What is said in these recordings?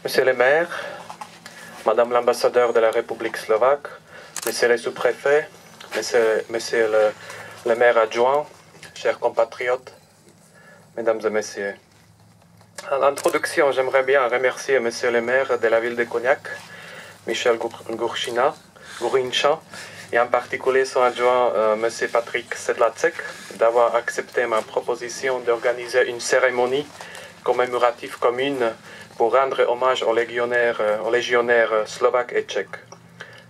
Monsieur le maire, Madame l'ambassadeur de la République slovaque, Monsieur le sous-préfet, Monsieur le maire adjoint, chers compatriotes, Mesdames et Messieurs. En introduction, j'aimerais bien remercier Monsieur le maire de la ville de Cognac, Michel Gourchincha, et en particulier son adjoint Monsieur Patrick Sedlacek, d'avoir accepté ma proposition d'organiser une cérémonie commémorative commune pour rendre hommage aux légionnaires slovaques et tchèques.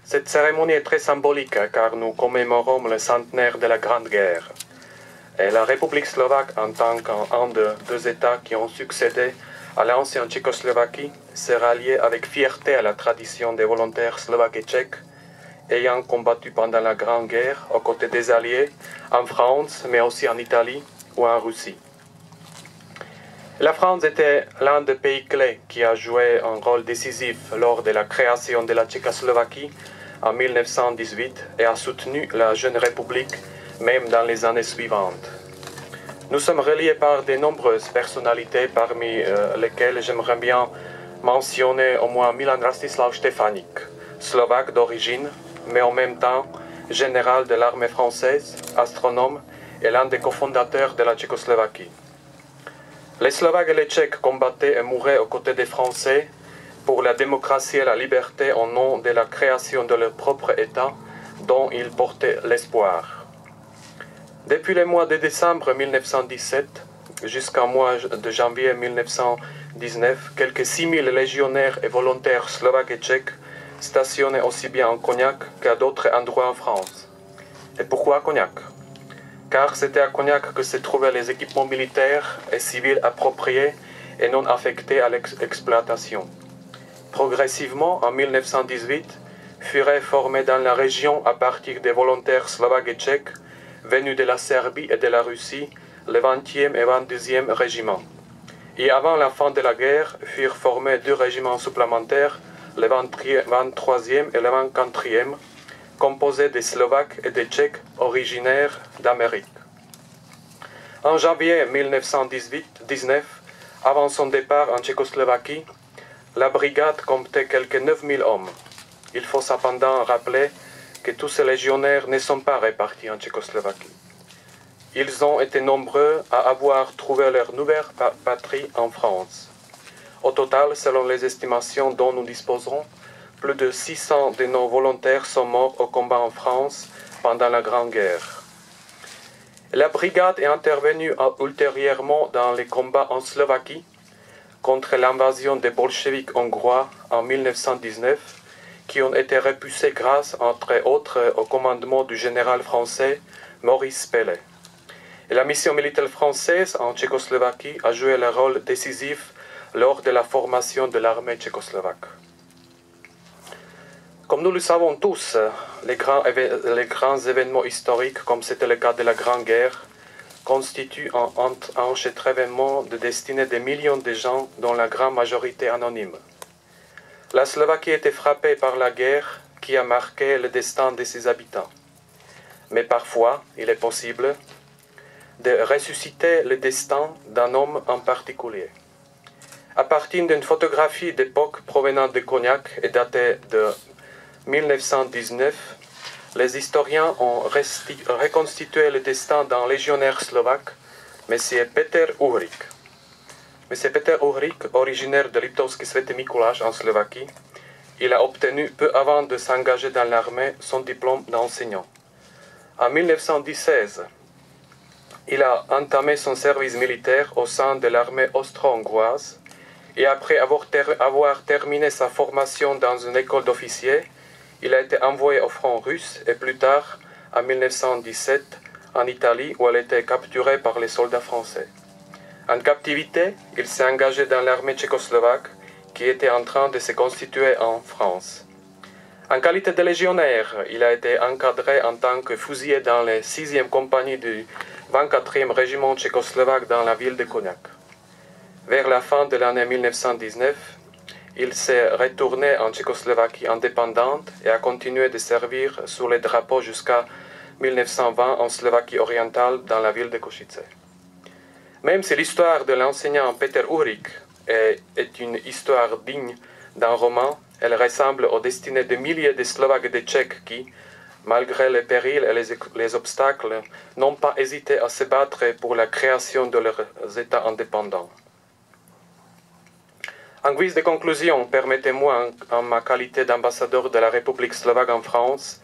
Cette cérémonie est très symbolique car nous commémorons le centenaire de la Grande Guerre. Et la République slovaque, en tant qu'un des deux États qui ont succédé à l'ancienne Tchécoslovaquie, s'est ralliée avec fierté à la tradition des volontaires slovaques et tchèques, ayant combattu pendant la Grande Guerre aux côtés des Alliés en France, mais aussi en Italie ou en Russie. La France était l'un des pays clés qui a joué un rôle décisif lors de la création de la Tchécoslovaquie en 1918 et a soutenu la jeune République même dans les années suivantes. Nous sommes reliés par de nombreuses personnalités, parmi lesquelles j'aimerais bien mentionner au moins Milan Rastislav Štefanik, slovaque d'origine, mais en même temps général de l'armée française, astronome et l'un des cofondateurs de la Tchécoslovaquie. Les Slovaques et les Tchèques combattaient et mouraient aux côtés des Français pour la démocratie et la liberté au nom de la création de leur propre État dont ils portaient l'espoir. Depuis le mois de décembre 1917 jusqu'au mois de janvier 1919, quelques 6000 légionnaires et volontaires slovaques et tchèques stationnaient aussi bien en Cognac qu'à d'autres endroits en France. Et pourquoi Cognac ? Car c'était à Cognac que se trouvaient les équipements militaires et civils appropriés et non affectés à l'exploitation. Progressivement, en 1918, furent formés dans la région à partir des volontaires slovaques et tchèques venus de la Serbie et de la Russie, le 20e et 22e régiment. Et avant la fin de la guerre, furent formés 2 régiments supplémentaires, le 23e et le 24e, composés des Slovaques et des Tchèques originaires d'Amérique. En janvier 1919, avant son départ en Tchécoslovaquie, la brigade comptait quelques 9000 hommes. Il faut cependant rappeler que tous ces légionnaires ne sont pas répartis en Tchécoslovaquie. Ils ont été nombreux à avoir trouvé leur nouvelle patrie en France. Au total, selon les estimations dont nous disposerons, plus de 600 de nos volontaires sont morts au combat en France pendant la Grande Guerre. La brigade est intervenue ultérieurement dans les combats en Slovaquie contre l'invasion des bolcheviks hongrois en 1919, qui ont été repoussés grâce, entre autres, au commandement du général français Maurice Pellet. Et la mission militaire française en Tchécoslovaquie a joué un rôle décisif lors de la formation de l'armée tchécoslovaque. Comme nous le savons tous, les grands événements historiques, comme c'était le cas de la Grande Guerre, constituent un enchevêtrement de destinée de millions de gens, dont la grande majorité anonyme. La Slovaquie était frappée par la guerre qui a marqué le destin de ses habitants. Mais parfois, il est possible de ressusciter le destin d'un homme en particulier. À partir d'une photographie d'époque provenant de Cognac et datée de 1919, les historiens ont reconstitué le destin d'un légionnaire slovaque, M. Peter Uhrik. M. Peter Uhrik, originaire de Liptovský Svätý Mikuláš en Slovaquie, il a obtenu peu avant de s'engager dans l'armée son diplôme d'enseignant. En 1916, il a entamé son service militaire au sein de l'armée austro-hongroise et après avoir terminé sa formation dans une école d'officiers, il a été envoyé au front russe et plus tard, en 1917, en Italie où il a été capturé par les soldats français. En captivité, il s'est engagé dans l'armée tchécoslovaque qui était en train de se constituer en France. En qualité de légionnaire, il a été encadré en tant que fusilier dans la 6e compagnie du 24e régiment tchécoslovaque dans la ville de Cognac. Vers la fin de l'année 1919, il s'est retourné en Tchécoslovaquie indépendante et a continué de servir sous les drapeaux jusqu'à 1920 en Slovaquie orientale dans la ville de Košice. Même si l'histoire de l'enseignant Peter Uhrik est une histoire digne d'un roman. Elle ressemble aux destinées de milliers de Slovaques et de Tchèques qui, malgré les périls et les obstacles, n'ont pas hésité à se battre pour la création de leurs États indépendants. En guise de conclusion, permettez-moi, en ma qualité d'ambassadeur de la République slovaque en France,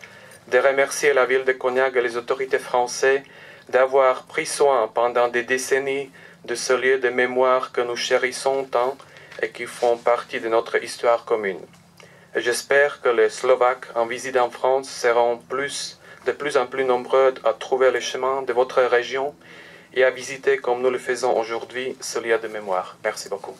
de remercier la ville de Cognac et les autorités françaises d'avoir pris soin pendant des décennies de ce lieu de mémoire que nous chérissons tant et qui font partie de notre histoire commune. Et j'espère que les Slovaques en visite en France seront de plus en plus nombreux à trouver le chemin de votre région et à visiter, comme nous le faisons aujourd'hui, ce lieu de mémoire. Merci beaucoup.